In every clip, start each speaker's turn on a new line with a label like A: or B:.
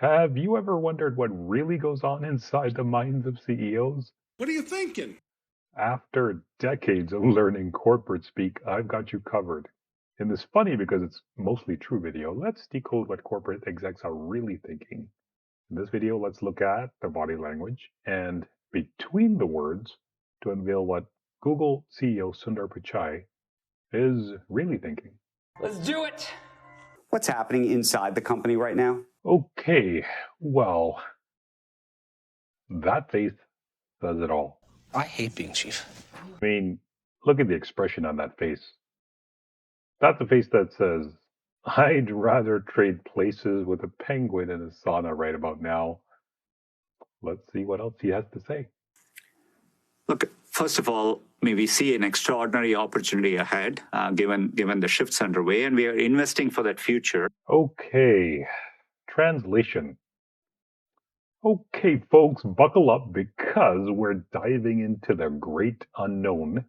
A: Have you ever wondered what really goes on inside the minds of CEOs?
B: What are you thinking?
A: After decades of learning corporate speak, I've got you covered. In this funny because it's mostly true video, let's decode what corporate execs are really thinking. In this video, let's look at their body language and between the words to unveil what Google CEO Sundar Pichai is really thinking.
C: Let's do it.
D: What's happening inside the company right now?
A: Okay, well, that face says it all.
C: I hate being chief.
A: I mean, look at the expression on that face. That's the face that says, I'd rather trade places with a penguin in a sauna right about now. Let's see what else he has to say.
E: Look, first of all, we see an extraordinary opportunity ahead, given the shifts underway, and we are investing for that future.
A: Okay, translation. Okay, folks, buckle up because we're diving into the great unknown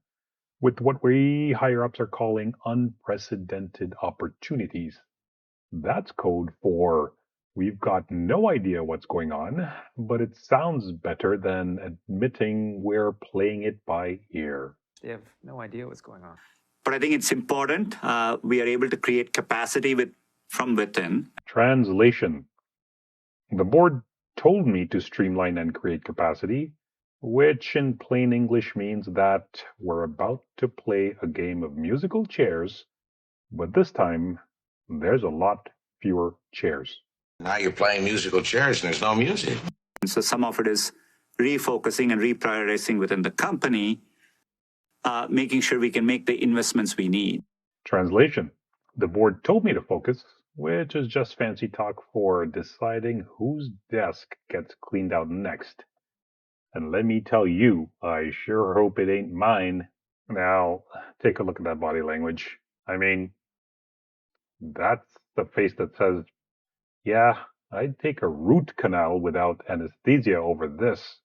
A: with what we higher ups are calling unprecedented opportunities. That's code for we've got no idea what's going on, but it sounds better than admitting we're playing it by ear.
F: They have no idea what's going on.
E: But I think it's important we are able to create capacity from within.
A: Translation. The board told me to streamline and create capacity, which in plain English means that we're about to play a game of musical chairs, but this time there's a lot fewer chairs.
B: Now you're playing musical chairs and there's no music.
E: And so some of it is refocusing and reprioritizing within the company, making sure we can make the investments we need.
A: Translation. The board told me to focus, which is just fancy talk for deciding whose desk gets cleaned out next. And let me tell you, I sure hope it ain't mine. Now, take a look at that body language. I mean, that's the face that says, yeah, I'd take a root canal without anesthesia over this.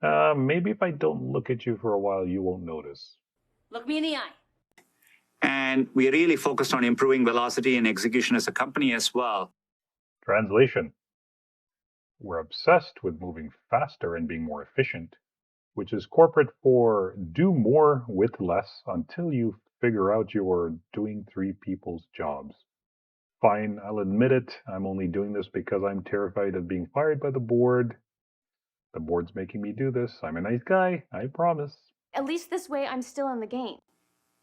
A: Maybe if I don't look at you for a while, you won't notice.
G: Look me in the eye.
E: And we are really focused on improving velocity and execution as a company as well.
A: Translation. We're obsessed with moving faster and being more efficient, which is corporate for do more with less until you figure out you're doing three people's jobs. Fine, I'll admit it. I'm only doing this because I'm terrified of being fired by the board. The board's making me do this. I'm a nice guy, I promise.
G: At least this way, I'm still in the game.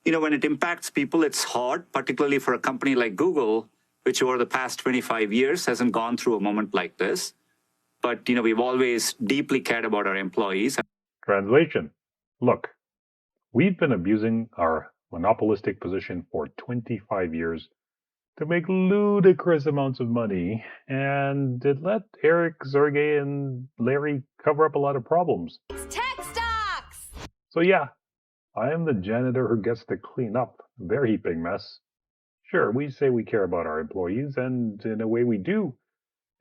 E: When it impacts people, it's hard, particularly for a company like Google, which over the past 25 years hasn't gone through a moment like this. But, we've always deeply cared about our employees.
A: Translation. Look, we've been abusing our monopolistic position for 25 years to make ludicrous amounts of money, and it let Eric, Sergey, and Larry cover up a lot of problems.
G: It's tech stocks!
A: So yeah, I am the janitor who gets to clean up their heaping mess. Sure, we say we care about our employees, and in a way we do.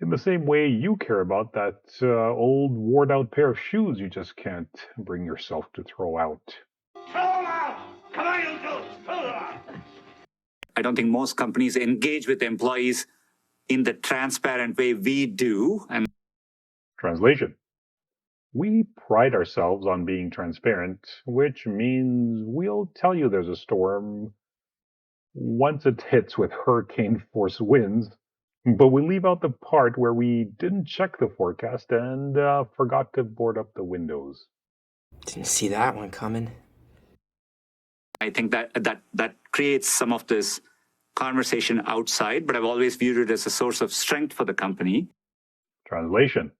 A: In the same way you care about that old worn-out pair of shoes you just can't bring yourself to throw out.
B: Throw them out! Come on, you two! Throw them out!
E: I don't think most companies engage with employees in the transparent way we do. And
A: Translation. We pride ourselves on being transparent, which means we'll tell you there's a storm once it hits with hurricane force winds, but we leave out the part where we didn't check the forecast and forgot to board up the windows.
C: Didn't see that one coming.
E: I think that creates some of this conversation outside, but I've always viewed it as a source of strength for the company.
A: Translation.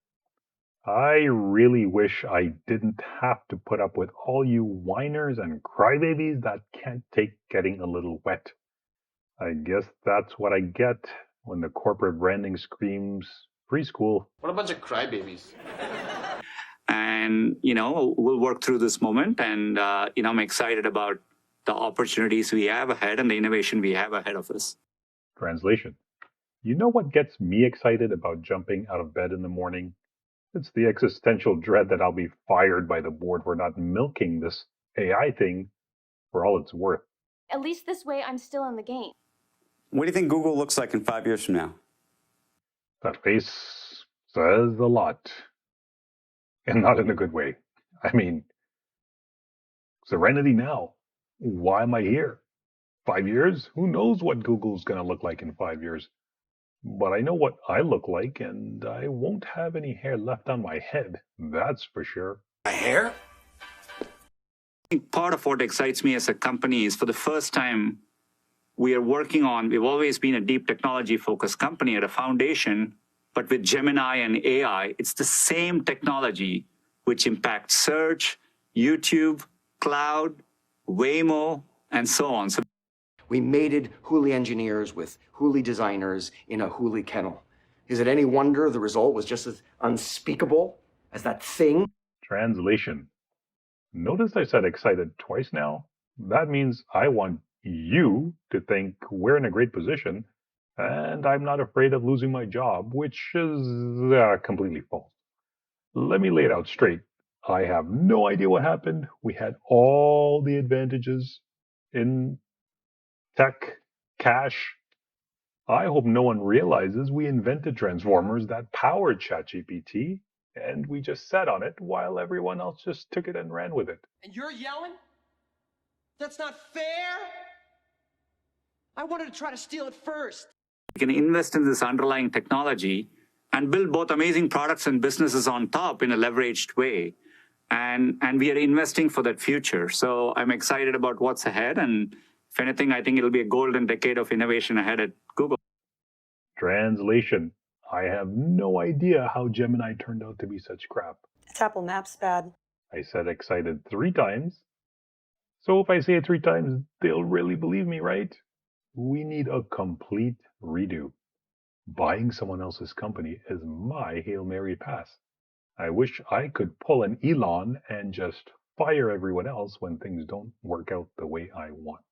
A: I really wish I didn't have to put up with all you whiners and crybabies that can't take getting a little wet. I guess that's what I get when the corporate branding screams preschool.
H: What a bunch of crybabies.
E: And, we'll work through this moment. And, I'm excited about the opportunities we have ahead and the innovation we have ahead of us.
A: Translation. You know what gets me excited about jumping out of bed in the morning? It's the existential dread that I'll be fired by the board for not milking this AI thing for all it's worth.
G: At least this way, I'm still in the game.
D: What do you think Google looks like in 5 years from now?
A: That face says a lot, and not in a good way. I mean, serenity now. Why am I here? 5 years? Who knows what Google's going to look like in 5 years? But I know what I look like, and I won't have any hair left on my head. That's for sure.
C: My hair?
E: I think part of what excites me as a company is for the first time, we've always been a deep technology focused company at a foundation, but with Gemini and AI, it's the same technology which impacts search, YouTube, cloud, Waymo, and so on. So
H: we mated Hooli engineers with Hooli designers in a Hooli kennel. Is it any wonder the result was just as unspeakable as that thing?
A: Translation. Notice I said excited twice now. That means I want you to think we're in a great position, and I'm not afraid of losing my job, which is completely false. Let me lay it out straight. I have no idea what happened. We had all the advantages in tech, cash. I hope no one realizes we invented transformers that powered ChatGPT, and we just sat on it while everyone else just took it and ran with it.
I: And you're yelling? That's not fair! I wanted to try to steal it first.
E: we can invest in this underlying technology and build both amazing products and businesses on top in a leveraged way. And we are investing for that future. So I'm excited about what's ahead. And if anything, I think it'll be a golden decade of innovation ahead at Google.
A: Translation. I have no idea how Gemini turned out to be such crap.
J: It's Apple Maps bad.
A: I said excited 3 times. So if I say it 3 times, they'll really believe me, right? We need a complete redo. Buying someone else's company is my Hail Mary pass. I wish I could pull an Elon and just fire everyone else when things don't work out the way I want.